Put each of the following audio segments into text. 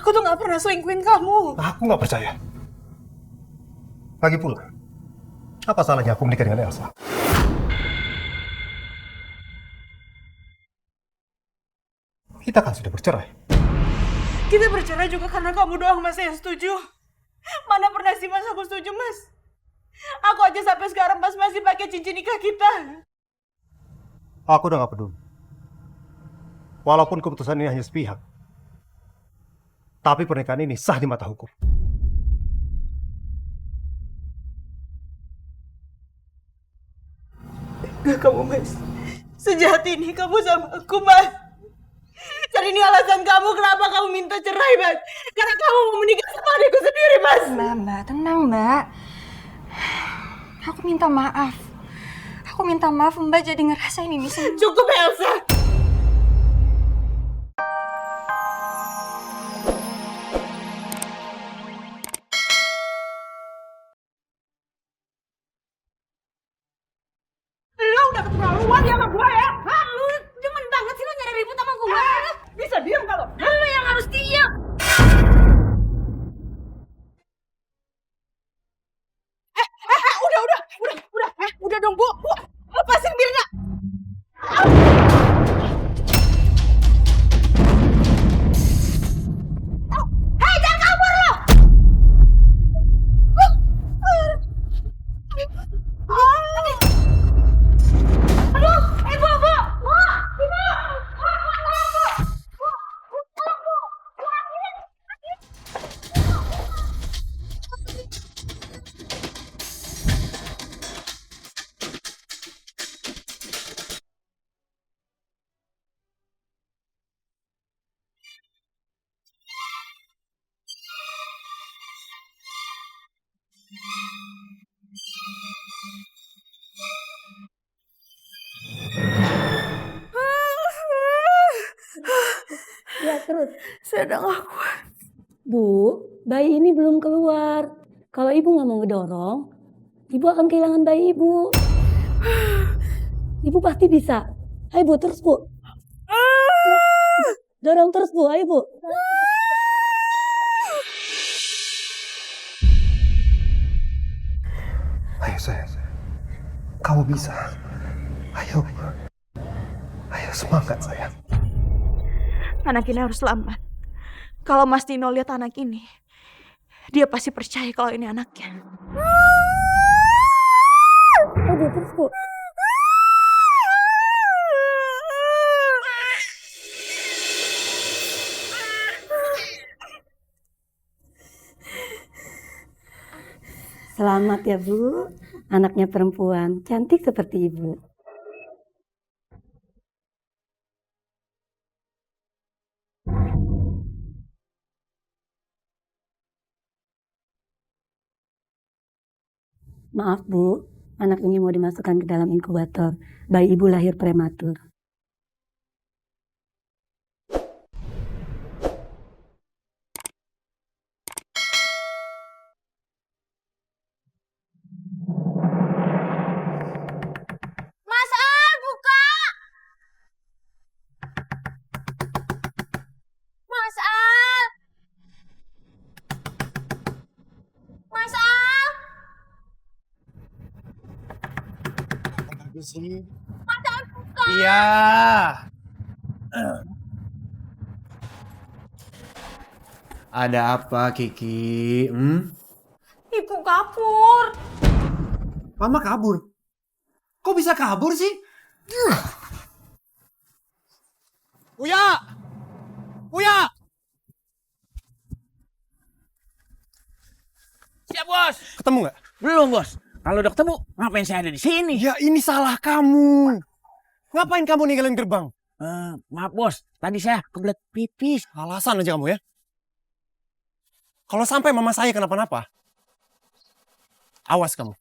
Aku tuh gak pernah selingkuhin kamu. Aku nggak percaya. Lagi pula, apa salahnya aku menikah dengan Elsa? Kita kan sudah bercerai. Kita bercerai juga karena kamu doang Mas yang setuju. Mana pernah sih Mas aku setuju Mas? Aku aja sampai sekarang Mas masih pakai cincin nikah kita. Aku udah nggak peduli. Walaupun keputusan ini hanya sepihak, tapi pernikahan ini sah di mata hukum. Enggak kamu Mas. Sejahat ini kamu sama aku Mas. Cari ini alasan kamu kenapa kamu minta cerai Mas. Karena kamu mau menikah sama adikku sendiri Mas. Mbak, tenang Mbak. Aku minta maaf. Aku minta maaf Mbak jadi ngerasain ini semua. Cukup Elsa. Lo udah keterlaluan ya sama gue ya? Hah? Lu demen banget sih lo nyari ribut sama gue. Bisa diam kalau? Lo yang harus diam. Udah dong Bu. Lepasin Mirna. Hei, jangan kabur lo. Aduh, Bu. Ya terus, Saya udah gak kuat. Bu, bayi ini belum keluar. Kalau ibu nggak mau ngedorong, ibu akan kehilangan bayi ibu. Ibu pasti bisa. Ayo Bu, terus Bu. Dorong terus Bu, ayo Bu. Ayo sayang, kamu bisa. Ayo, ayo semangat sayang. Anak ini harus selamat. Kalau Mas Dino lihat anak ini, dia pasti percaya kalau ini anaknya. Ayo Bu, terus Bu. Selamat ya Bu, anaknya perempuan, cantik seperti ibu. Maaf Bu, anak ini mau dimasukkan ke dalam inkubator. Bayi ibu lahir prematur. Mas Al, buka! Mas Al! Mas Al! Bagus sih. Mas Al, buka! Iya. Ada apa Kiki? Ibu kabur. Mama kabur. Kok bisa kabur sih? Uya! Uya! Siap, Bos. Ketemu nggak? Belum, Bos. Kalau udah ketemu, ngapain saya ada di sini? Ya ini salah kamu. Ngapain kamu ninggalin gerbang? Maaf, Bos. Tadi saya kebelet pipis. Alasan aja kamu ya. Kalau sampai mama saya kenapa-napa, awas kamu.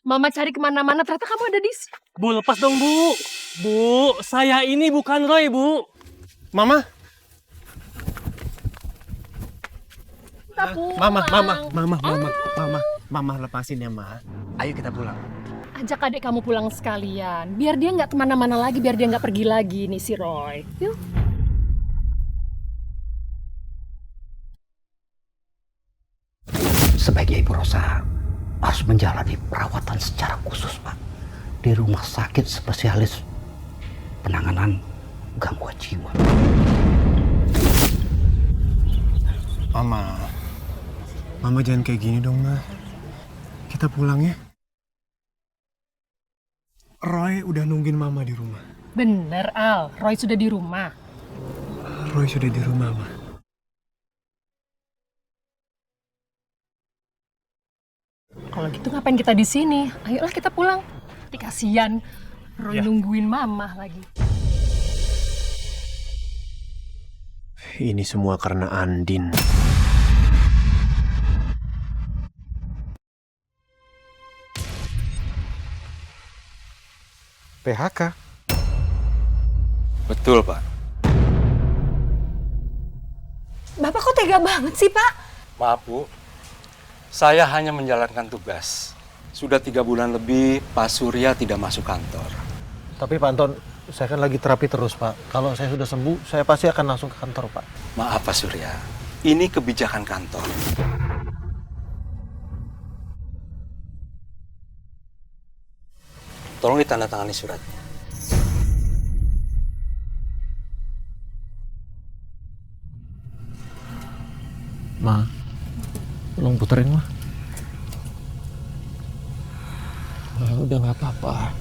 Mama cari kemana-mana, ternyata kamu ada di sini. Bu, lepas dong, Bu. Bu, saya ini bukan Roy, Bu. Mama. Kita pulang. Mama lepasin ya, Ma. Ayo kita pulang. Ajak adik kamu pulang sekalian. Biar dia nggak kemana-mana lagi, biar dia nggak pergi lagi nih si Roy. Yuk. Rosa harus menjalani perawatan secara khusus, Pak, di rumah sakit spesialis penanganan gangguan jiwa. Mama jangan kayak gini dong, Ma. Kita pulang ya. Roy udah nungguin Mama di rumah. Bener, Al. Roy sudah di rumah. Roy sudah di rumah, Ma. Kalau gitu ngapain kita di sini? Ayolah kita pulang. Nanti kasihan Roy nungguin mama lagi. Ini semua karena Andin. PHK? Betul, Pak. Bapak kok tega banget sih, Pak? Maaf, Bu. Saya hanya menjalankan tugas. Sudah 3 bulan lebih Pak Surya tidak masuk kantor. Tapi Pak Anton, saya kan lagi terapi terus, Pak. Kalau saya sudah sembuh, saya pasti akan langsung ke kantor, Pak. Maaf, Pak Surya. Ini kebijakan kantor. Tolong ditandatangani suratnya. Ma, tolong puterin, Ma. Udah nggak apa-apa.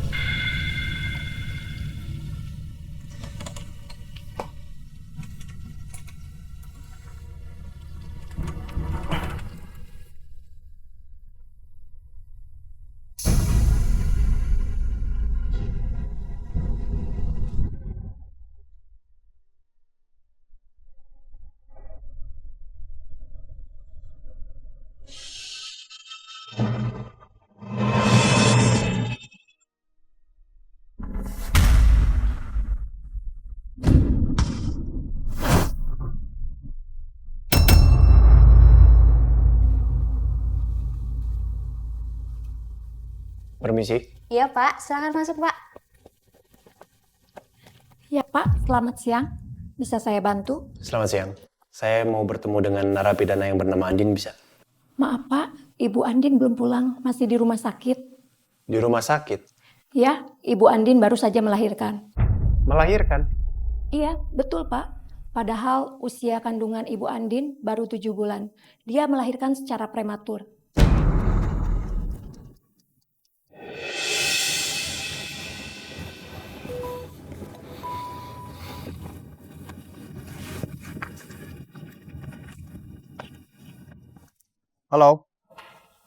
Permisi. Iya Pak, silakan masuk Pak. Ya Pak, selamat siang. Bisa saya bantu? Selamat siang. Saya mau bertemu dengan narapidana yang bernama Andin, bisa? Maaf Pak, Ibu Andin belum pulang, masih di rumah sakit. Di rumah sakit? Ya, Ibu Andin baru saja melahirkan. Melahirkan? Iya, betul Pak. Padahal usia kandungan Ibu Andin baru 7 bulan. Dia melahirkan secara prematur. Halo?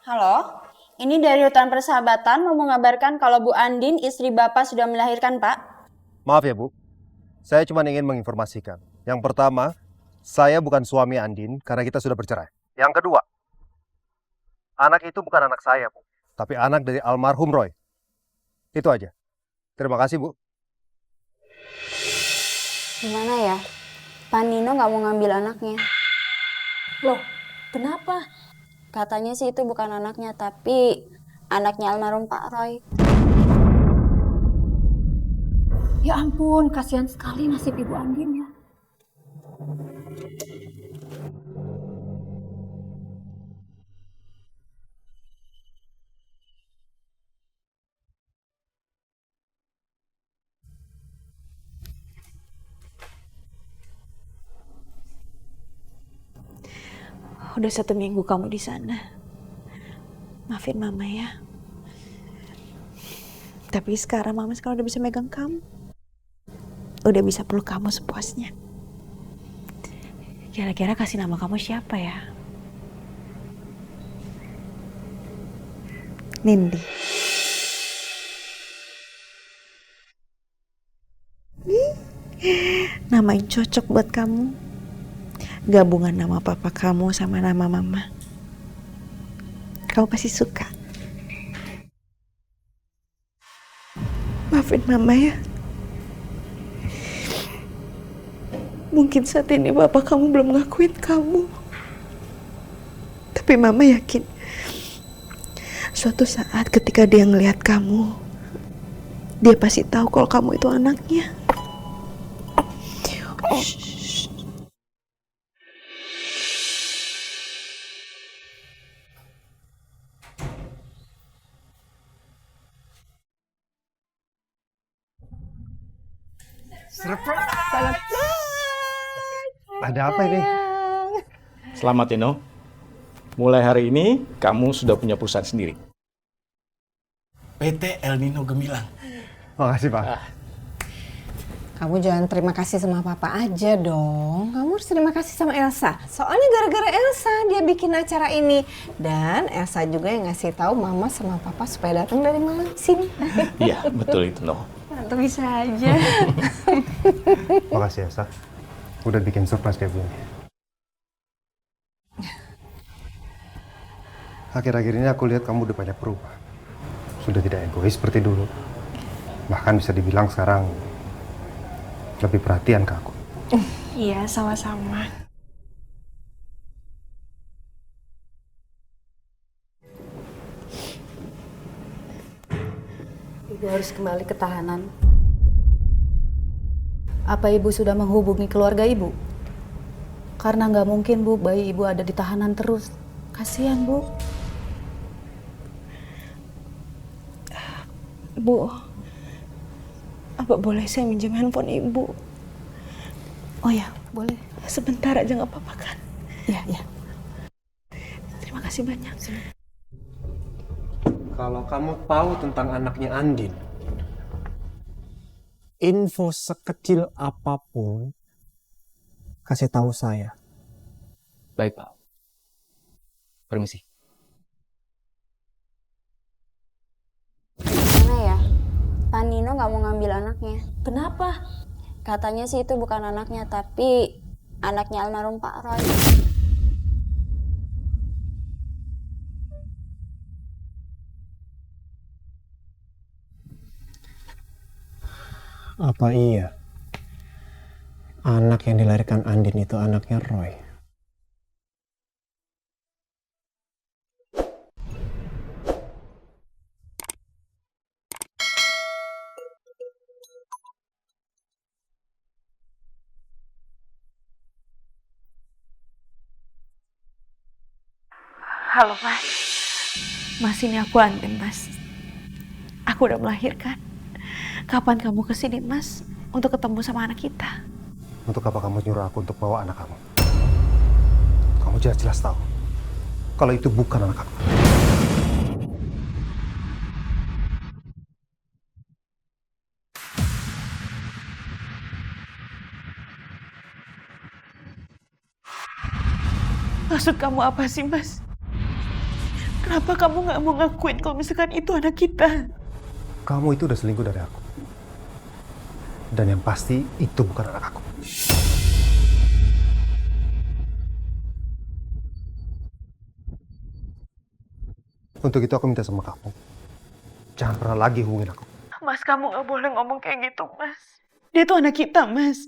Halo, ini dari Hutan Persahabatan mau mengabarkan kalau Bu Andin, istri Bapak sudah melahirkan Pak. Maaf ya Bu, saya cuma ingin menginformasikan. Yang pertama, saya bukan suami Andin karena kita sudah bercerai. Yang kedua, anak itu bukan anak saya Bu, tapi anak dari almarhum Roy. Itu aja. Terima kasih Bu. Gimana ya? Pak Nino nggak mau ngambil anaknya. Loh, kenapa? Katanya sih itu bukan anaknya, tapi anaknya almarhum Pak Roy. Ya ampun, kasihan sekali nasib Ibu Andin ya. Udah 1 minggu kamu di sana. Maafin Mama ya. Tapi sekarang Mama udah bisa megang kamu. Udah bisa peluk kamu sepuasnya. Kira-kira kasih nama kamu siapa ya? Nindi. Nama yang cocok buat kamu. Gabungan nama papa kamu sama nama mama. Kamu pasti suka. Maafin Mama ya. Mungkin saat ini bapak kamu belum ngakuin kamu. Tapi Mama yakin suatu saat ketika dia ngelihat kamu, dia pasti tahu kalau kamu itu anaknya. Ada apa ini? Selamat Tino. Mulai hari ini kamu sudah punya perusahaan sendiri. PT El Nino Gemilang. Makasih, Pak. Kamu jangan terima kasih sama papa aja dong. Kamu harus terima kasih sama Elsa. Soalnya gara-gara Elsa dia bikin acara ini. Dan Elsa juga yang ngasih tahu mama sama papa supaya datang dari Malang ke sini. Iya, betul itu, No. Tante bisa aja. Makasih, Elsa. Udah bikin surprise kayak gini. Akhir-akhir ini aku lihat kamu udah banyak berubah. Sudah tidak egois seperti dulu. Bahkan bisa dibilang sekarang lebih perhatian ke aku. Iya, sama-sama. Ibu harus kembali ke tahanan. Apa ibu sudah menghubungi keluarga ibu? Karena nggak mungkin bu, bayi ibu ada di tahanan terus. Kasihan bu. Bu, apa boleh saya minjem handphone ibu? Oh ya, boleh. Sebentar aja nggak apa-apa kan? Iya, iya. Terima kasih banyak. Kalau kamu tahu tentang anaknya Andin, info sekecil apapun, kasih tahu saya. Baik, Pak. Permisi. Gimana ya? Pak Nino nggak mau ngambil anaknya. Kenapa? Katanya sih itu bukan anaknya, tapi anaknya almarhum Pak Roy. Apa iya anak yang dilahirkan Andin itu anaknya Roy? Halo Mas. Mas, ini aku Andin, Mas. Aku udah melahirkan. Kapan kamu kesini, Mas? Untuk ketemu sama anak kita. Untuk apa kamu nyuruh aku untuk bawa anak kamu? Kamu jelas-jelas tahu kalau itu bukan anak aku. Maksud kamu apa sih, Mas? Kenapa kamu nggak mau ngakuin kalau misalkan itu anak kita? Kamu itu udah selingkuh dari aku. Dan yang pasti itu bukan anak aku. Untuk itu aku minta sama kamu, jangan pernah lagi hubungin aku. Mas, kamu nggak boleh ngomong kayak gitu, Mas. Dia tuh anak kita, Mas.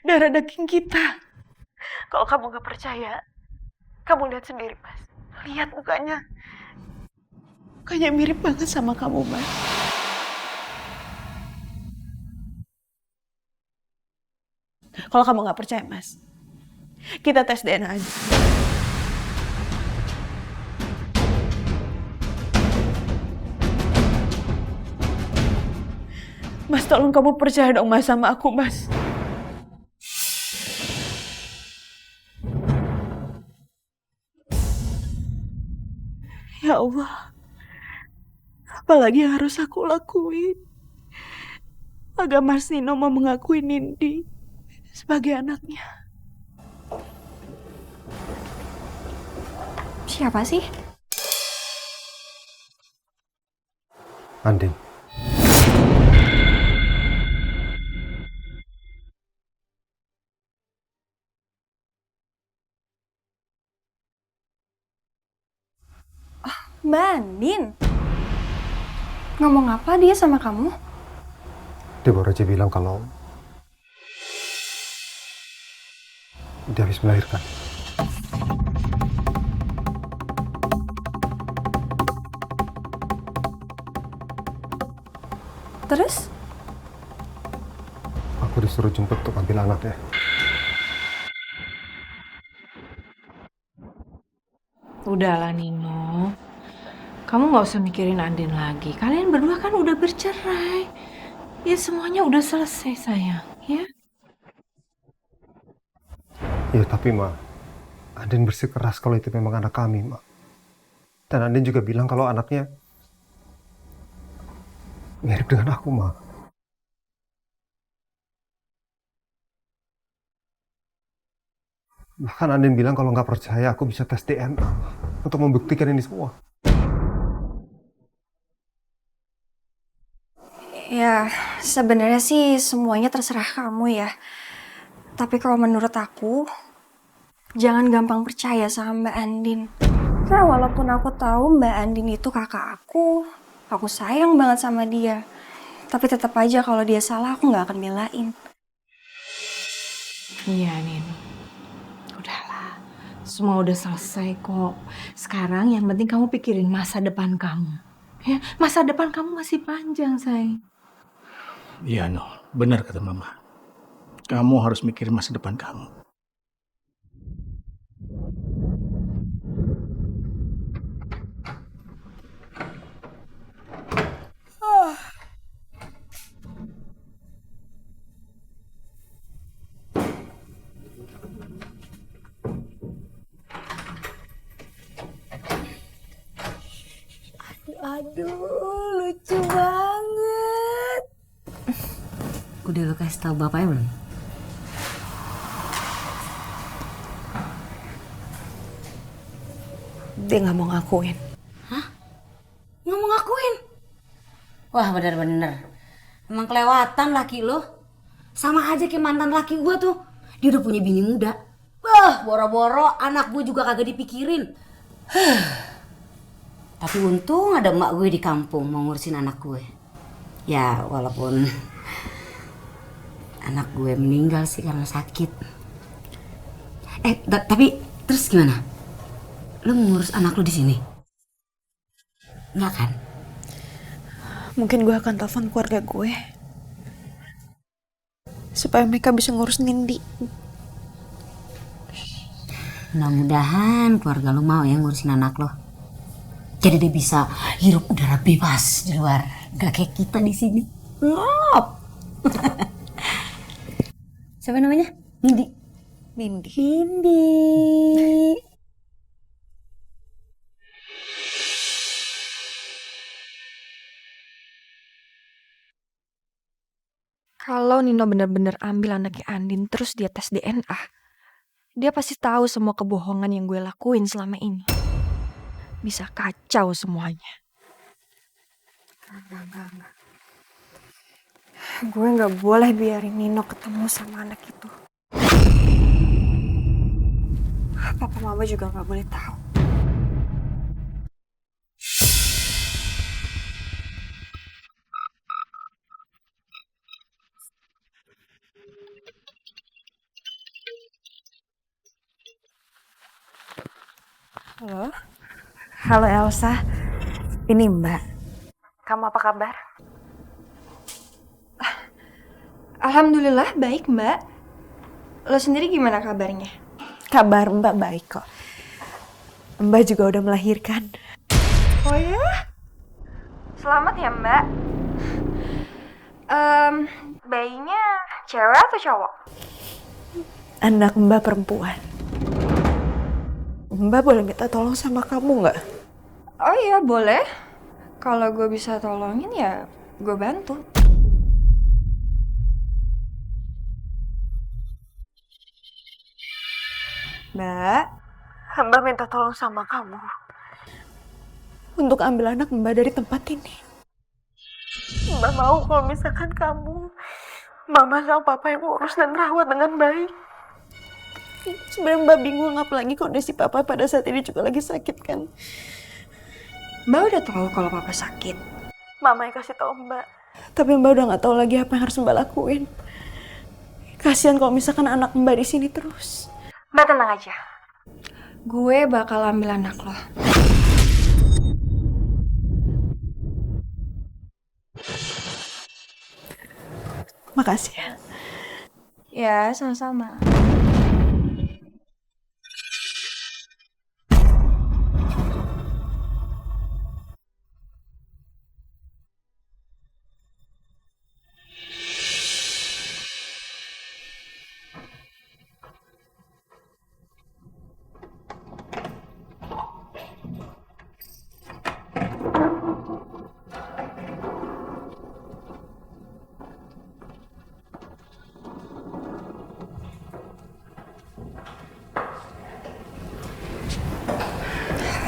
Darah daging kita. Kalau kamu nggak percaya, kamu lihat sendiri, Mas. Lihat mukanya. Mukanya mirip banget sama kamu, Mas. Kalau kamu nggak percaya, Mas, kita tes DNA aja. Mas, tolong kamu percaya dong, Mas, sama aku, Mas. Ya Allah, apalagi yang harus aku lakuin agar Mas Nino mau mengakui Nindi sebagai anaknya. Siapa sih? Andin. Mbak Andin. Ngomong apa dia sama kamu? Dia baru aja bilang kalau dia habis melahirkan. Terus? Aku disuruh jemput untuk ambil anaknya. Udahlah Nino, kamu nggak usah mikirin Andin lagi. Kalian berdua kan udah bercerai. Ya semuanya udah selesai sayang. Ya? Ya tapi Ma, Andin bersikeras kalau itu memang anak kami, Ma. Dan Andin juga bilang kalau anaknya mirip dengan aku, Ma. Bahkan Andin bilang kalau nggak percaya aku bisa tes DNA untuk membuktikan ini semua. Ya, sebenarnya sih semuanya terserah kamu ya. Tapi kalau menurut aku, jangan gampang percaya sama Mbak Andin. Nah, walaupun aku tahu Mbak Andin itu kakak aku sayang banget sama dia. Tapi tetap aja kalau dia salah, aku nggak akan belain. Iya, Nino. Udahlah. Semua udah selesai kok. Sekarang yang penting kamu pikirin masa depan kamu. Ya, masa depan kamu masih panjang, sayang. Iya, No. Benar kata Mama. Kamu harus mikirin masa depan kamu. Aduh, lucu banget. Udah lo kasih tahu bapaknya belum? Dia nggak mau ngakuin. Hah? Nggak mau ngakuin? Wah, bener-bener. Emang kelewatan laki lo. Sama aja kayak mantan laki gue tuh. Dia udah punya bini muda. Wah, boro-boro anak gue juga kagak dipikirin. Tapi untung ada emak gue di kampung mau ngurusin anak gue. Ya, walaupun anak gue meninggal sih karena sakit. Tapi terus gimana? Lo mau ngurus anak lo di sini? Enggak kan? Mungkin gue akan telepon keluarga gue. Supaya mereka bisa ngurus Nindi. Mudah-mudahan keluarga lo mau ya ngurusin anak lo. Jadi dia bisa hirup udara bebas di luar. Gak kayak kita di sini. Ngop. Siapa namanya? Nindi. Nindi. Kalau Nino benar-benar ambil anaknya Andin terus dia tes DNA, dia pasti tahu semua kebohongan yang gue lakuin selama ini. Bisa kacau semuanya. Enggak. Gue nggak boleh biarin Nino ketemu sama anak itu. Papa Mama juga nggak boleh tahu. Halo? Halo Elsa, ini Mbak. Kamu apa kabar? Alhamdulillah baik Mbak. Lo sendiri gimana kabarnya? Kabar Mbak baik kok. Mbak juga udah melahirkan. Oh ya? Selamat ya Mbak. Bayinya cewek atau cowok? Anak Mbak perempuan. Mbak boleh minta tolong sama kamu nggak? Oh iya boleh. Kalau gue bisa tolongin ya gue bantu. Mbak, Mbak minta tolong sama kamu untuk ambil anak Mbak dari tempat ini. Mbak mau kalau misalkan kamu, Mama sama Papa yang urus dan rawat dengan baik. Sebenarnya Mbak bingung apalagi kondisi Papa pada saat ini juga lagi sakit kan. Mbak udah tahu kalau Papa sakit. Mama yang kasih tahu Mbak. Tapi Mbak udah nggak tahu lagi apa yang harus Mbak lakuin. Kasihan kalau misalkan anak Mbak di sini terus. Mbak tenang aja. Gue bakal ambil anak lo. Makasih ya. Ya, sama-sama.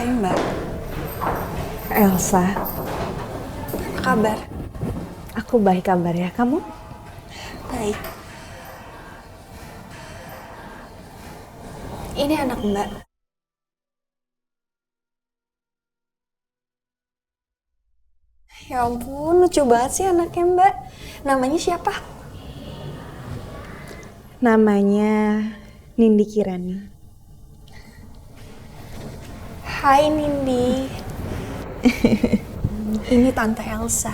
Hai Mbak. Elsa. Apa kabar? Aku baik kabar ya, kamu? Baik. Ini anak Mbak. Ya ampun, lucu banget sih anaknya Mbak. Namanya siapa? Namanya Nindi Kirani. Hai Nindi. Ini Tante Elsa.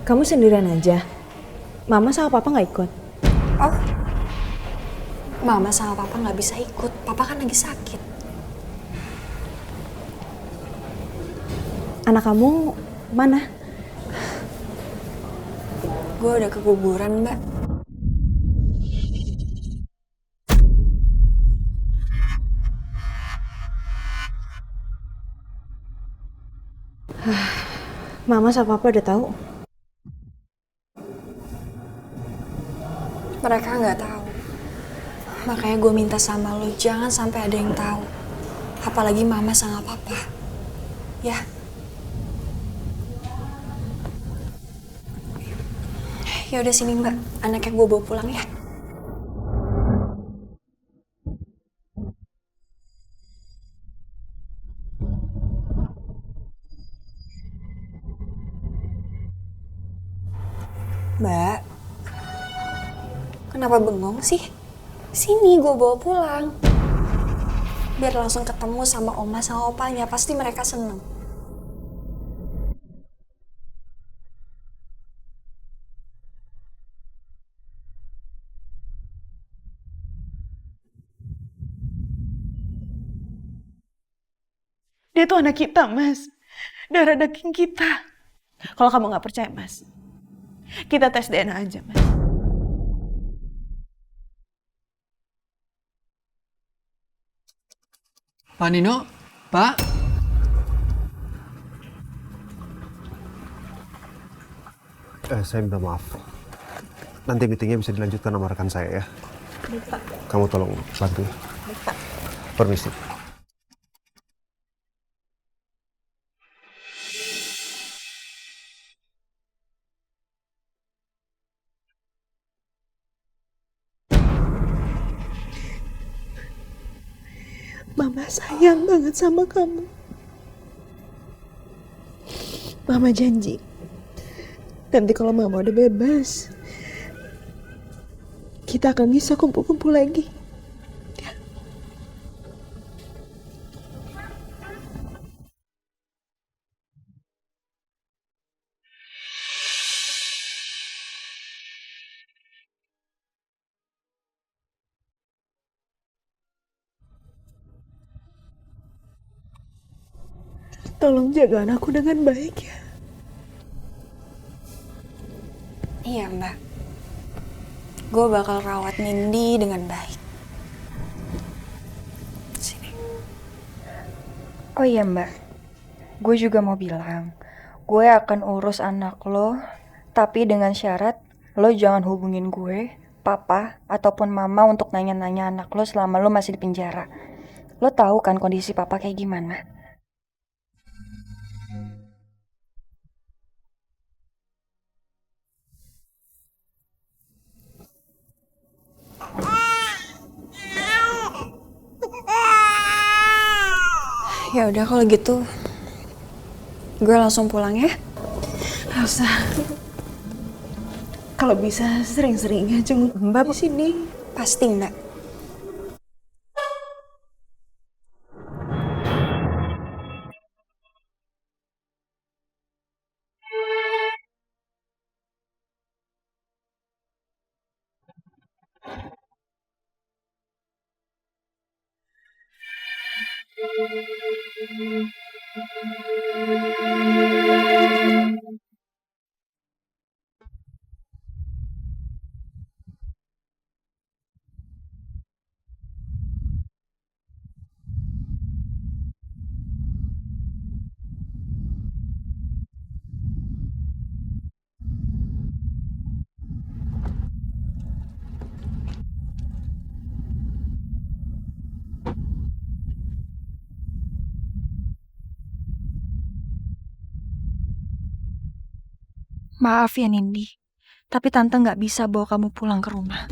Kamu sendirian aja? Mama sama Papa nggak ikut? Oh, Mama sama Papa nggak bisa ikut. Papa kan lagi sakit. Anak kamu mana? Gue udah keguguran, Mbak. Mama sama Papa udah tahu? Mereka nggak tahu. Makanya gue minta sama lo, jangan sampai ada yang tahu. Apalagi Mama sama Papa. Ya. Ya udah sini Mbak, anaknya gue bawa pulang ya. Mbak, kenapa bengong sih? Sini gue bawa pulang. Biar langsung ketemu sama oma sama opanya, pasti mereka seneng. Dia tuh anak kita, Mas. Darah daging kita. Kalau kamu nggak percaya, Mas, kita tes DNA aja, Mas. Pak Nino, Pak. Saya minta maaf. Nanti meetingnya bisa dilanjutkan sama rekan saya ya. Lupa. Kamu tolong bantu. Lupa. Permisi. Mama sayang banget sama kamu. Mama janji, nanti kalau Mama udah bebas, kita akan bisa kumpul-kumpul lagi. Ya. Tolong jaga anakku dengan baik ya. Iya Mbak. Gue bakal rawat Nindi dengan baik. Sini. Oh iya Mbak, gue juga mau bilang, gue akan urus anak lo, tapi dengan syarat lo jangan hubungin gue, papa, ataupun mama untuk nanya-nanya anak lo selama lo masih di penjara. Lo tahu kan kondisi papa kayak gimana? Ya udah kalau gitu, gue langsung pulang ya. Elsa, kalau bisa sering-sering jenguk Mbak di sini. Pasti Mbak. Maaf ya Nindi, tapi Tante nggak bisa bawa kamu pulang ke rumah.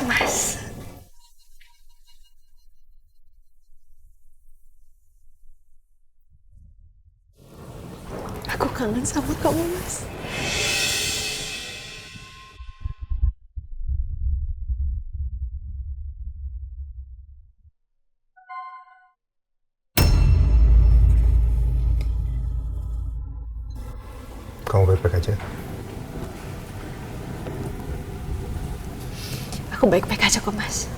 Mas. Aku kangen sama kamu, Mas. Kamu baik-baik aja? Aku baik-baik aja kok, Mas.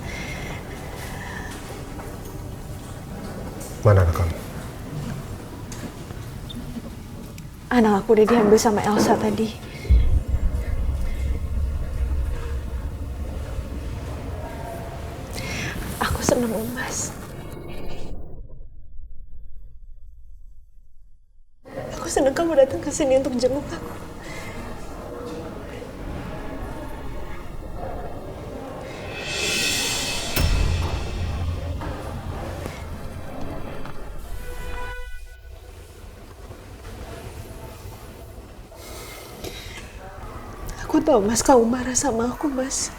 Mana anak kamu? Anak aku udah diambil sama Elsa tadi. Aku seneng, Mas. Aku seneng kamu datang ke sini untuk jenguk aku. Aku tahu Mas, kamu marah sama aku, Mas.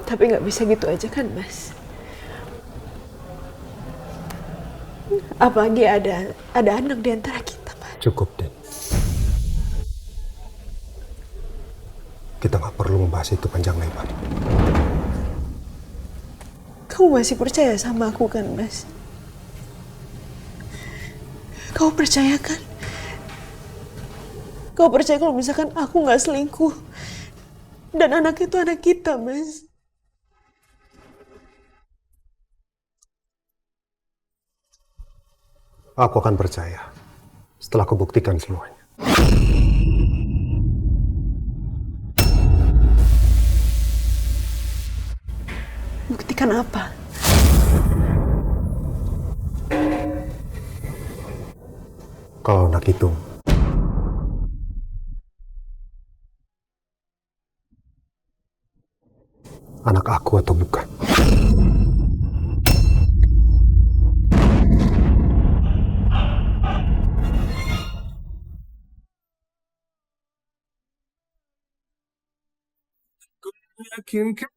Tapi nggak bisa gitu aja kan, Mas? Apalagi ada anak di antara kita, Mas. Cukup, Den. Kita nggak perlu membahas itu panjang lebar. Kamu masih percaya sama aku kan, Mas? Kamu percaya kan? Kau percaya kalau misalkan aku nggak selingkuh dan anak itu anak kita, Mas? Aku akan percaya setelah aku buktikan semuanya. Buktikan apa? Kalau anak itu anak aku atau bukan. Yakinkan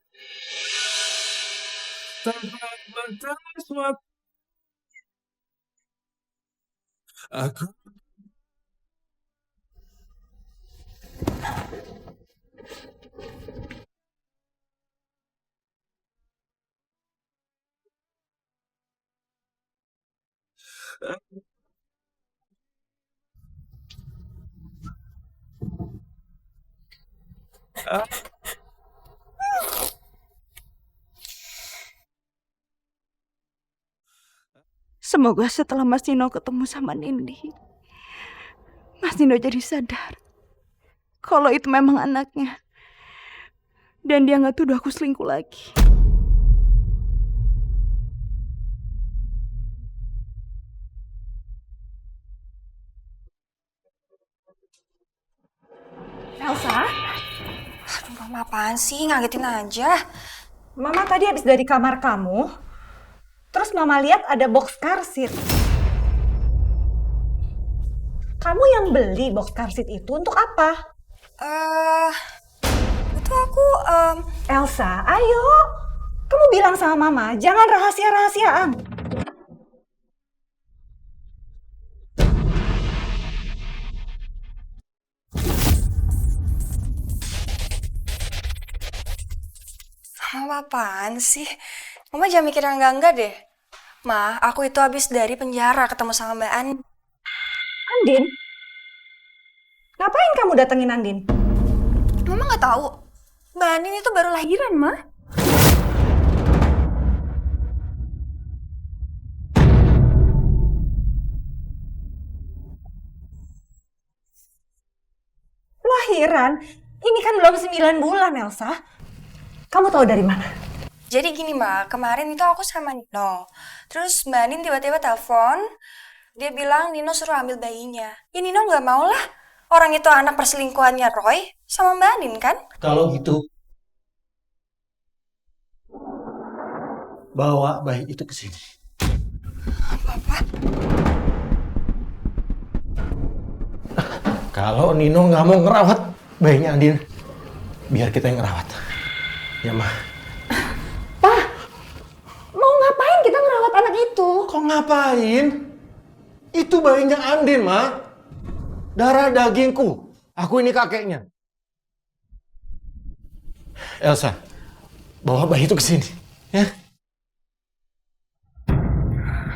tanpa batas waktu aku Semoga setelah Mas Nino ketemu sama Nindi, Mas Nino jadi sadar kalau itu memang anaknya. Dan dia nggak tuduh aku selingkuh lagi. Elsa? Aduh, Mama apaan sih? Ngagetin aja. Mama tadi habis dari kamar kamu. Terus Mama lihat ada box car seat. Kamu yang beli box car seat itu untuk apa? Itu aku, Elsa, ayo. Kamu bilang sama Mama, jangan rahasia-rahasiaan. Mama apaan sih? Mama jangan mikir yang enggak-enggak deh. Ma, aku itu habis dari penjara ketemu sama Mbak Andin. Andin? Ngapain kamu datengin Andin? Mama nggak tahu. Mbak Andin itu baru lahiran, Ma. Lahiran? Ini kan belum 9 bulan, Elsa. Kamu tahu dari mana? Jadi gini, Ma, kemarin itu aku sama Nino. Terus Mbak Andin tiba-tiba telepon. Dia bilang Nino suruh ambil bayinya. Ya Nino nggak mau lah. Orang itu anak perselingkuhannya Roy sama Mbak Andin kan? Kalau gitu, bawa bayi itu ke sini. Kalau Nino nggak mau ngerawat bayinya Andin, biar kita yang ngerawat. Ya, Ma. Mau ngapain kita ngerawat anak itu? Kok ngapain? Itu bayinya Andin, Ma. Darah dagingku. Aku ini kakeknya. Elsa, bawa bayi itu ke sini, ya.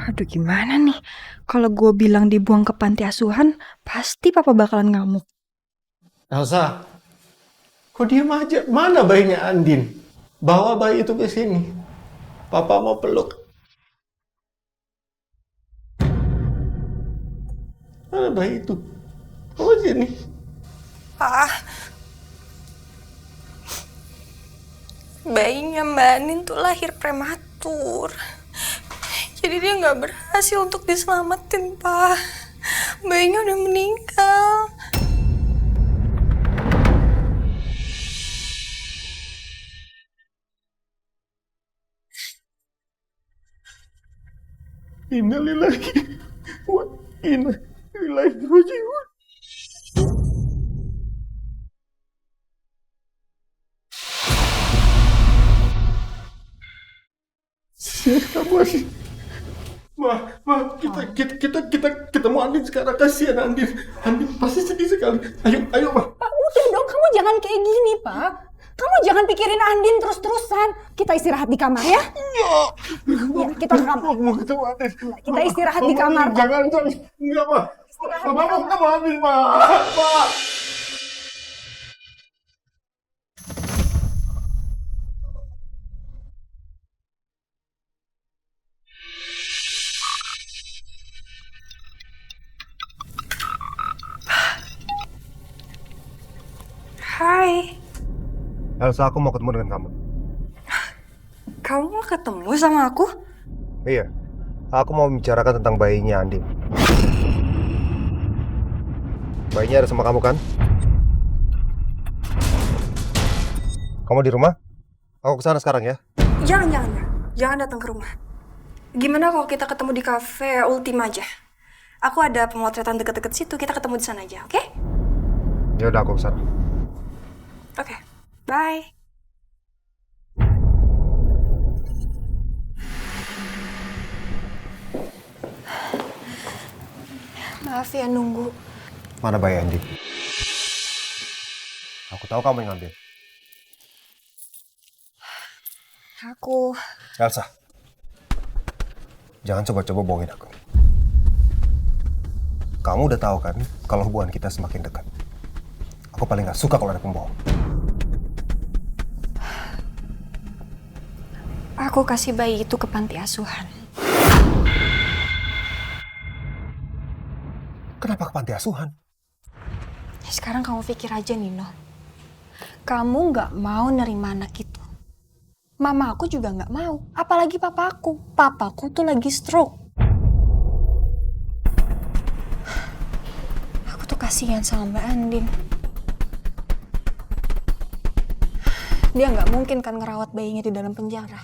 Aduh gimana nih? Kalau gue bilang dibuang ke panti asuhan, pasti papa bakalan ngamuk. Elsa, kok diam aja? Mana bayinya Andin? Bawa bayi itu ke sini. Papa mau peluk. Mana bayi itu? Oh, sini. Ah, bayinya Mbak Andin tuh lahir prematur. Jadi dia nggak berhasil untuk diselamatin, Pak. Bayinya udah meninggal. Innalillahi wa inna ilaihi raji'un. Kamu masih, kita mau Andin sekarang. Kasihan Andin pasti sedih sekali. Ayo, Ma. Pak, udah dong, kamu jangan kayak gini, Pak. Kamu jangan pikirin Andin terus-terusan. Kita istirahat di kamar ya? Iya. Ya, kita ke kamar. Mau ketemu Andin. Kita istirahat di kamar. Jangan. Enggak, Ma. Papa mau ketemu Andin, Ma. Hai. Elsa, aku mau ketemu dengan kamu. Kamu mau ketemu sama aku? Iya. Aku mau membicarakan tentang bayinya Andin. Bayinya ada sama kamu kan? Kamu di rumah? Aku kesana sekarang ya. Jangan datang ke rumah. Gimana kalau kita ketemu di cafe Ultima aja? Aku ada pemotretan deket-deket situ, kita ketemu di sana aja, oke? Ya udah, aku kesana. Oke, bye. Maaf ya nunggu. Mana bayi Andin? Aku tahu kamu yang ngambil. Aku... Elsa, jangan coba-coba bohongin aku. Kamu udah tahu kan kalau hubungan kita semakin dekat. Aku paling gak suka kalau ada pembohong. Aku kasih bayi itu ke panti asuhan. Kenapa ke panti asuhan? Sekarang kamu pikir aja, Nino. Kamu nggak mau nerima anak itu. Mama aku juga nggak mau. Apalagi papaku. Papaku tuh lagi stroke. Aku tuh kasihan sama Mbak Andin. Dia nggak mungkin kan ngerawat bayinya di dalam penjara.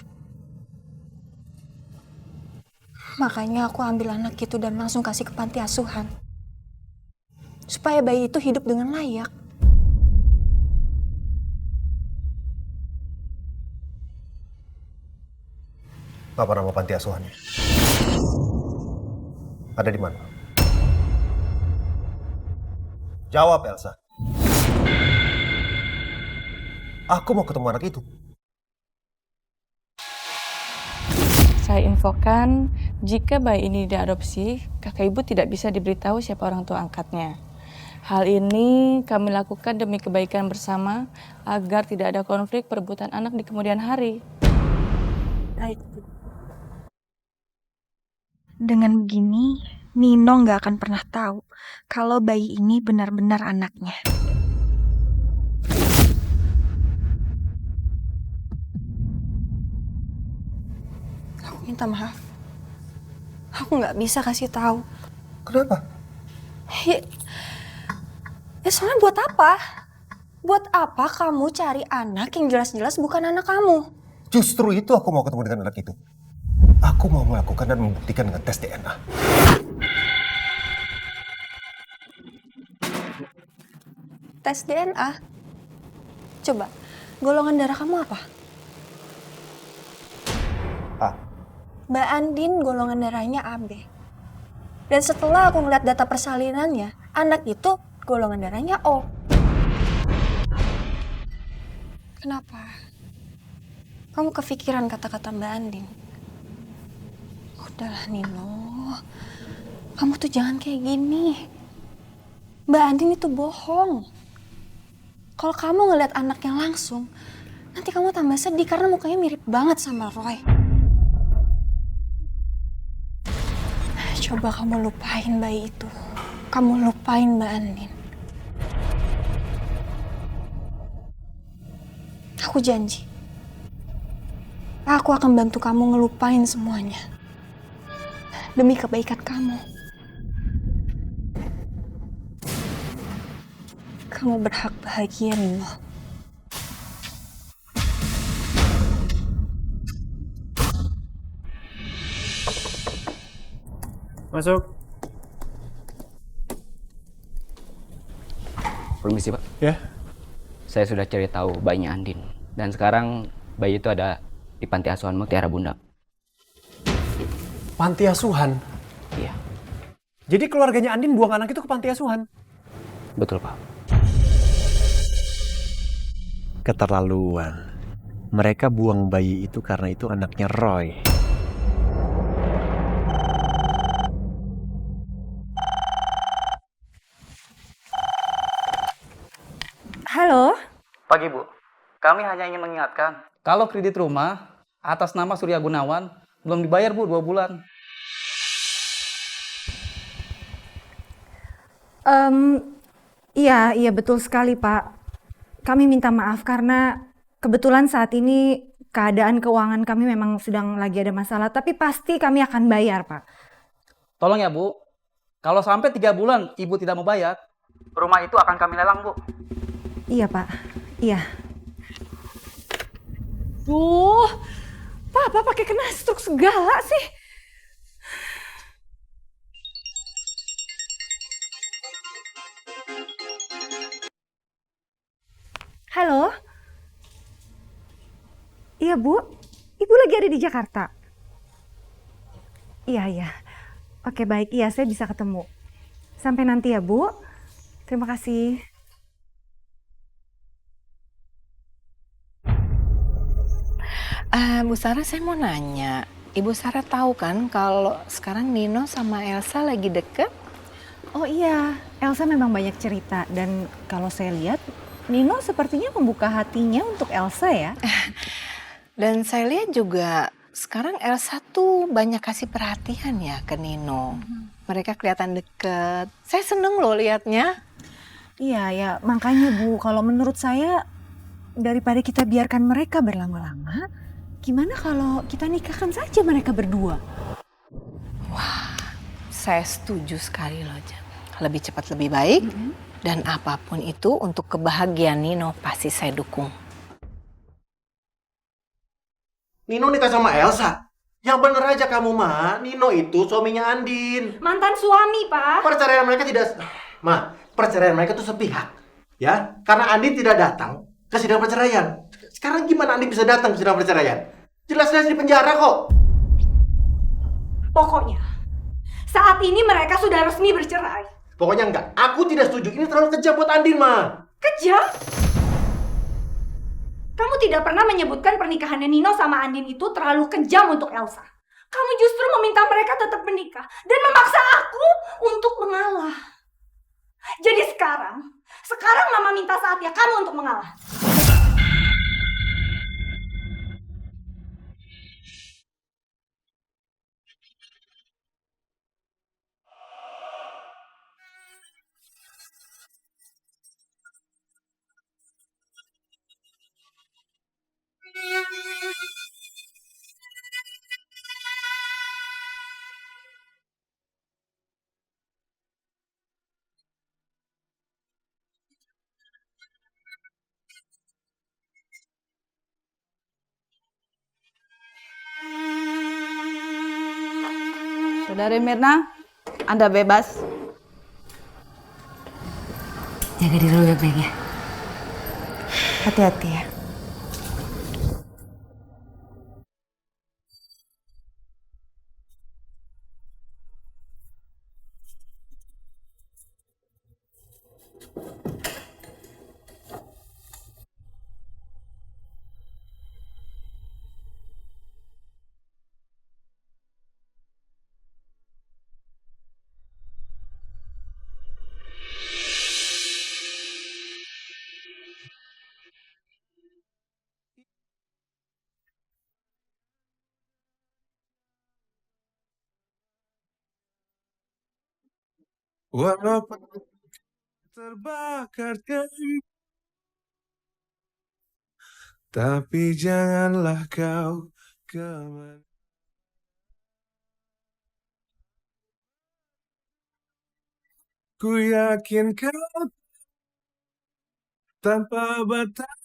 Makanya aku ambil anak itu dan langsung kasih ke panti asuhan. Supaya bayi itu hidup dengan layak. Apa nama panti asuhannya? Ada di mana? Jawab, Elsa. Aku mau ketemu anak itu. Saya infokan Jika bayi ini diadopsi, kakak ibu tidak bisa diberitahu siapa orang tua angkatnya. Hal ini kami lakukan demi kebaikan bersama agar tidak ada konflik perebutan anak di kemudian hari. Baik. Dengan begini, Nino nggak akan pernah tahu kalau bayi ini benar-benar anaknya. Aku minta maaf. Aku nggak bisa kasih tahu. Kenapa? Ya soalnya buat apa? Buat apa kamu cari anak yang jelas-jelas bukan anak kamu? Justru itu aku mau ketemu dengan anak itu. Aku mau melakukan dan membuktikan dengan tes DNA. Tes DNA? Coba, golongan darah kamu apa? A. Mbak Andin golongan darahnya AB. Dan setelah aku ngeliat data persalinannya, anak itu golongan darahnya O. Kenapa? Kamu kepikiran kata-kata Mbak Andin? Udahlah Nino, kamu tuh jangan kayak gini. Mbak Andin itu bohong. Kalau kamu ngeliat anaknya langsung, nanti kamu tambah sedih karena mukanya mirip banget sama Roy. Coba kamu lupain bayi itu. Kamu lupain Mbak Andin. Aku janji. Aku akan bantu kamu ngelupain semuanya. Demi kebaikan kamu. Kamu berhak bahagia, Nino. Masuk. Permisi, Pak. Ya. Saya sudah cari tahu bayinya Andin. Dan sekarang bayi itu ada di Panti Asuhan Mutiara Bunda. Panti asuhan? Iya. Jadi keluarganya Andin buang anak itu ke panti asuhan? Betul, Pak. Keterlaluan. Mereka buang bayi itu karena itu anaknya Roy. Halo? Pagi Bu, kami hanya ingin mengingatkan kalau kredit rumah atas nama Surya Gunawan belum dibayar Bu 2 bulan. Iya betul sekali Pak. Kami minta maaf karena kebetulan saat ini keadaan keuangan kami memang sedang lagi ada masalah. Tapi pasti kami akan bayar Pak. Tolong ya Bu, kalau sampai 3 bulan Ibu tidak mau bayar, rumah itu akan kami lelang Bu. Iya Pak, iya. Duh, Papa pakai kena stroke segala sih. Halo? Iya Bu, Ibu lagi ada di Jakarta? Iya. Oke baik, iya saya bisa ketemu. Sampai nanti ya Bu. Terima kasih. Bu Sarah, saya mau nanya. Ibu Sarah tahu kan kalau sekarang Nino sama Elsa lagi deket? Oh iya, Elsa memang banyak cerita. Dan kalau saya lihat, Nino sepertinya membuka hatinya untuk Elsa ya. Dan saya lihat juga sekarang Elsa tuh banyak kasih perhatian ya ke Nino. Mereka kelihatan deket. Saya seneng loh liatnya. Iya ya, makanya Bu, kalau menurut saya daripada kita biarkan mereka berlama-lama, gimana kalau kita nikahkan saja mereka berdua? Wah, saya setuju sekali loh, Jam. Lebih cepat lebih baik. Dan apapun itu untuk kebahagiaan Nino pasti saya dukung. Nino nikah sama Elsa? Yang bener aja kamu, Ma. Nino itu suaminya Andin. Mantan suami, Pak. Perceraian mereka tidak... Ma, perceraian mereka tuh sepihak. Ya, karena Andin tidak datang ke sidang perceraian. Sekarang gimana Andin bisa datang ke sidang perceraian? Jelas-jelas di penjara kok. Pokoknya, saat ini mereka sudah resmi bercerai. Pokoknya enggak. Aku tidak setuju. Ini terlalu kejam buat Andin, Ma. Kejam? Kamu tidak pernah menyebutkan pernikahannya Nino sama Andin itu terlalu kejam untuk Elsa. Kamu justru meminta mereka tetap menikah dan memaksa aku untuk mengalah. Jadi sekarang Mama minta saatnya kamu untuk mengalah. Saudari Mirna, Anda bebas. Jaga diri lu baik-baik ya. Hati-hati ya. Walaupun terbakar kayu, tapi janganlah kau kemana. Ku yakin kau tanpa batas.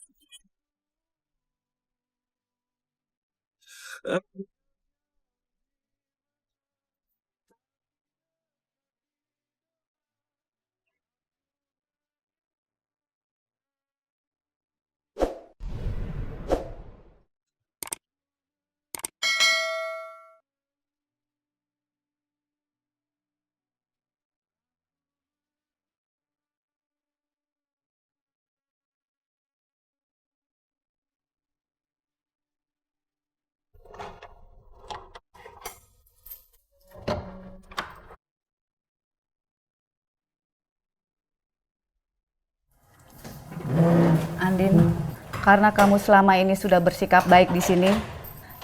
Andin, karena kamu selama ini sudah bersikap baik di sini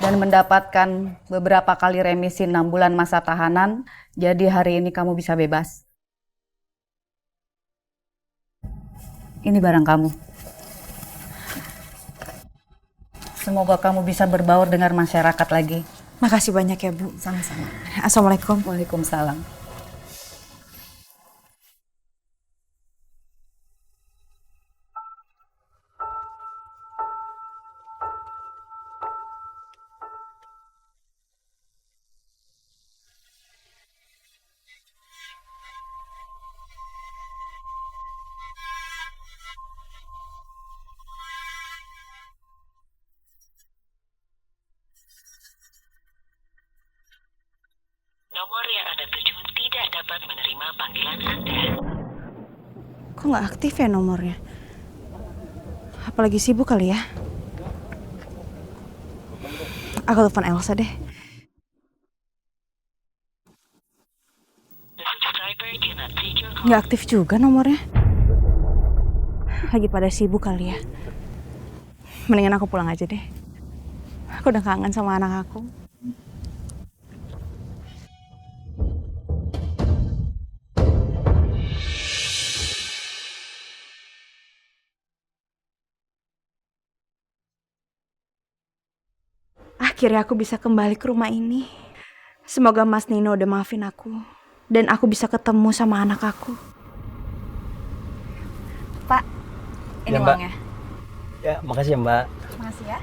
dan mendapatkan beberapa kali remisi 6 bulan masa tahanan, jadi hari ini kamu bisa bebas. Ini barang kamu. Semoga kamu bisa berbaur dengan masyarakat lagi. Makasih banyak ya, Bu. Sama-sama. Assalamualaikum. Waalaikumsalam. Nomor yang Anda tuju tidak dapat menerima panggilan Anda. Kok nggak aktif ya nomornya? Apalagi sibuk kali ya? Aku telepon Elsa deh. Nggak aktif juga nomornya. Lagi pada sibuk kali ya. Mendingan aku pulang aja deh. Aku udah kangen sama anak aku. Akhirnya aku bisa kembali ke rumah ini. Semoga Mas Nino udah maafin aku. Dan aku bisa ketemu sama anak aku. Pak, ini Ya, Mbak. uangnya. Ya, makasih ya Mbak. Makasih ya.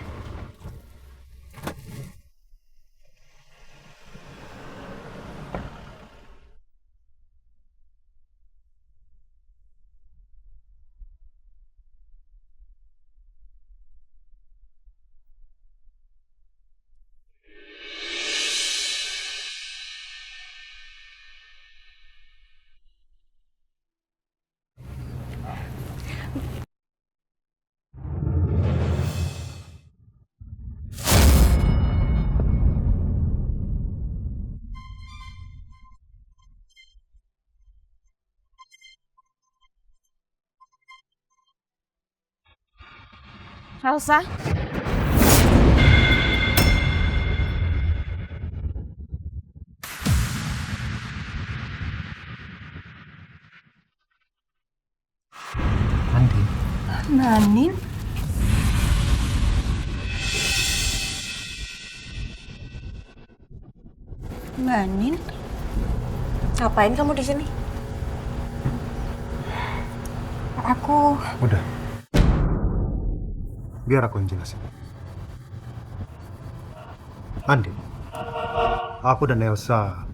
Elsa? Andin. Mbak Andin? Mbak Andin? Ngapain kamu di sini? Aku... Udah. Biar aku yang jelasin. Andin, aku dan Elsa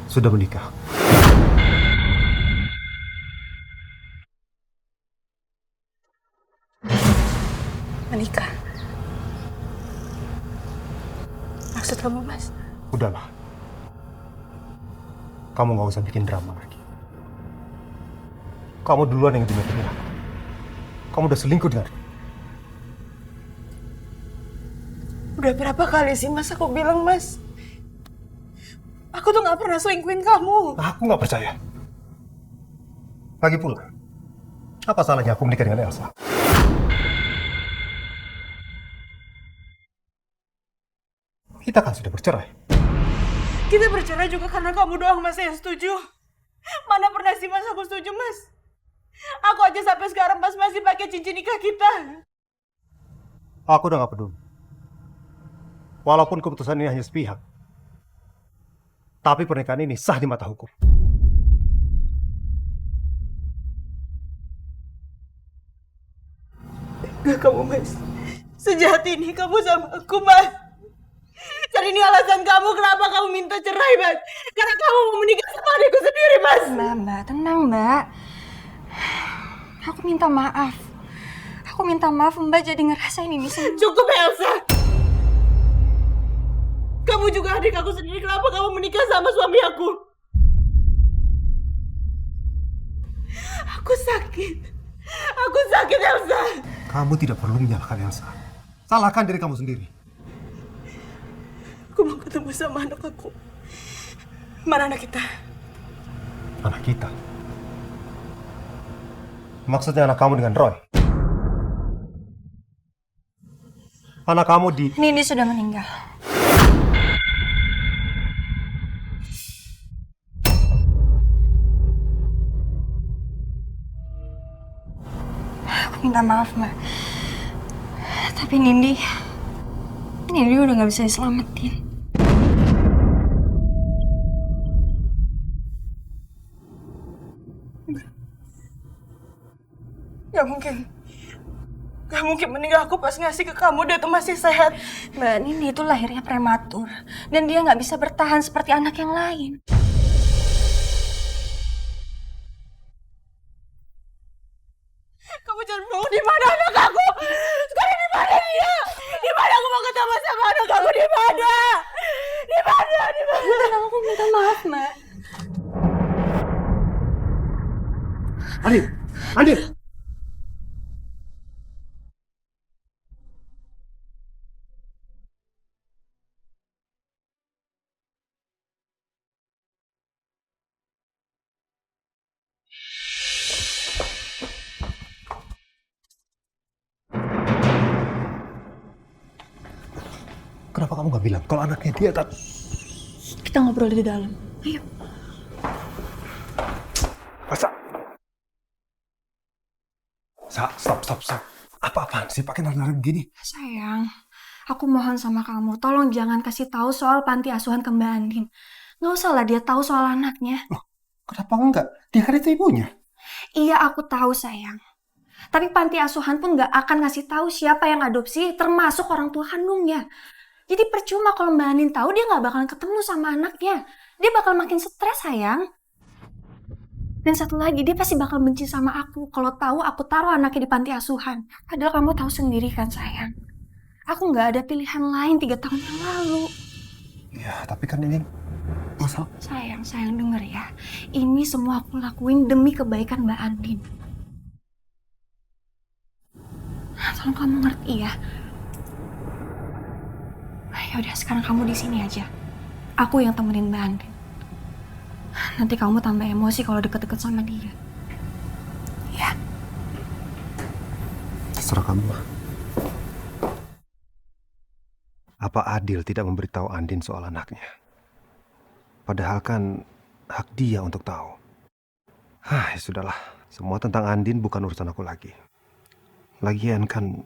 sudah menikah. Menikah? Maksud kamu, Mas? Udahlah. Kamu nggak usah bikin drama lagi. Kamu duluan yang dimiliki aku. Kamu udah selingkuh dengan aku. Udah berapa kali sih Mas aku bilang, Mas? Aku tuh gak pernah selingkuhin kamu. Aku nggak percaya. Lagi pula, apa salahnya aku menikah dengan Elsa? Kita kan sudah bercerai. Kita bercerai juga karena kamu doang, Mas, yang setuju. Mana pernah sih Mas aku setuju, Mas? Aku aja sampai sekarang Mas masih pakai cincin nikah kita. Aku udah gak peduli. Walaupun keputusan ini hanya sepihak, tapi pernikahan ini sah di mata hukum. Enggak kamu, Mas. Sejahat ini kamu sama aku, Mas. Cari ini alasan kamu kenapa kamu minta cerai, Mas. Karena kamu mau menikah sama adikku sendiri, Mas. Mbak, tenang, Mbak. Aku minta maaf. Aku minta maaf Mbak jadi ngerasain ini semua. Cukup, Elsa. Kamu juga adik aku sendiri. Kenapa kamu menikah sama suami aku? Aku sakit. Aku sakit, Elsa. Kamu tidak perlu menyalahkan Elsa. Salahkan diri kamu sendiri. Aku mau ketemu sama anak aku. Mana anak kita? Anak kita? Maksudnya anak kamu dengan Roy? Anak kamu di... Nini sudah meninggal. Aku minta maaf, Mbak. Tapi Nindi udah gak bisa diselamatin. Gak mungkin meninggal aku pas ngasih ke kamu, dia tuh masih sehat. Mbak, Nindi itu lahirnya prematur. Dan dia gak bisa bertahan seperti anak yang lain. Kamu jangan bohong, di mana anak aku? Sekarang di mana dia? Di mana aku mau ketemu sama anak aku? Di mana? Di mana? Di mana? Aku minta maaf, Mbak. Andin! Andin! Kenapa kamu gak bilang kalau anaknya dia tak... Kita ngobrol di dalam. Ayo. Masa? Stop. Apa-apaan sih pakai nari-nari begini? Sayang, aku mohon sama kamu, tolong jangan kasih tahu soal panti asuhan ke Mbak Andin. Nggak usah lah dia tahu soal anaknya. Loh, kenapa enggak? Dia kan itu ibunya. Iya, aku tahu sayang. Tapi panti asuhan pun nggak akan ngasih tahu siapa yang adopsi, termasuk orang tua kandungnya. Jadi percuma kalau Mbak Andin tahu, dia nggak bakalan ketemu sama anaknya. Dia bakal makin stres, sayang. Dan satu lagi, dia pasti bakal benci sama aku kalau tahu aku taruh anaknya di panti asuhan. Padahal kamu tahu sendiri kan, sayang. Aku nggak ada pilihan lain 3 tahun yang lalu. Ya, tapi kan ini masalah. Sayang denger ya. Ini semua aku lakuin demi kebaikan Mbak Andin. Tolong kamu ngerti ya. Ya udah, sekarang kamu di sini aja. Aku yang temenin Mbak Andin. Nanti kamu tambah emosi kalau deket-deket sama dia. Ya. Terserah kamu. Apa adil tidak memberitahu Andin soal anaknya? Padahal kan hak dia untuk tahu. Ya sudahlah. Semua tentang Andin bukan urusan aku lagi. Lagian kan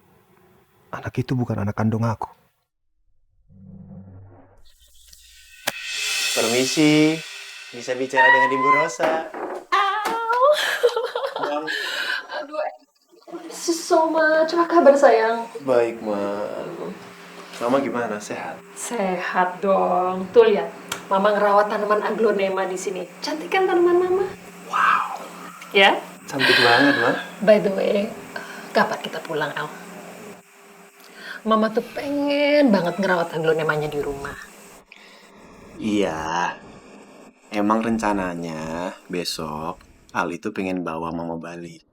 anak itu bukan anak kandung aku. Permisi, bisa bicara dengan Ibu Rosa. Aduh, so much. Apa kabar sayang? Baik, Ma. Mama gimana? Sehat? Sehat dong. Tuh lihat, Mama ngerawat tanaman aglonema di sini. Cantik kan tanaman Mama? Wow. Ya? Cantik banget, Ma. By the way, kapan kita pulang, Al? Mama tuh pengen banget ngerawat aglonemanya di rumah. Iya. Emang rencananya besok Al itu pengen bawa Mama balik.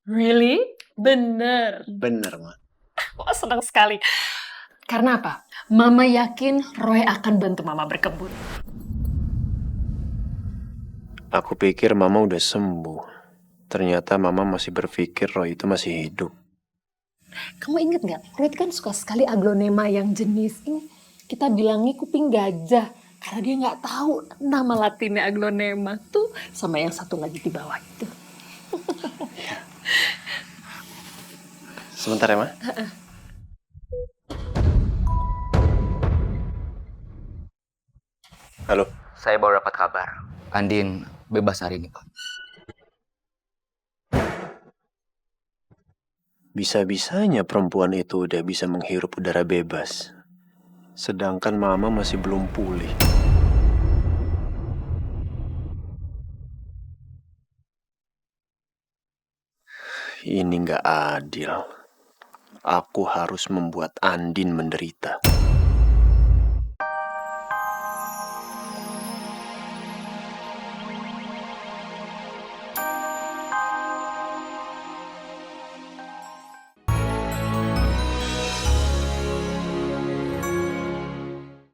Really? Bener? Bener, Ma. Wah, senang sekali. Karena apa? Mama yakin Roy akan bantu Mama berkebun. Aku pikir Mama udah sembuh. Ternyata Mama masih berpikir Roy itu masih hidup. Kamu inget nggak? Roy itu kan suka sekali aglonema yang jenis ini. Kita bilangnya kuping gajah. Karena dia nggak tahu nama latinnya aglonema tuh sama yang satu lagi di bawah itu. Sebentar ya, Ma. Halo. Saya baru dapat kabar. Andin bebas hari ini, Pak. Bisa-bisanya perempuan itu udah bisa menghirup udara bebas. Sedangkan Mama masih belum pulih. Ini nggak adil. Aku harus membuat Andin menderita.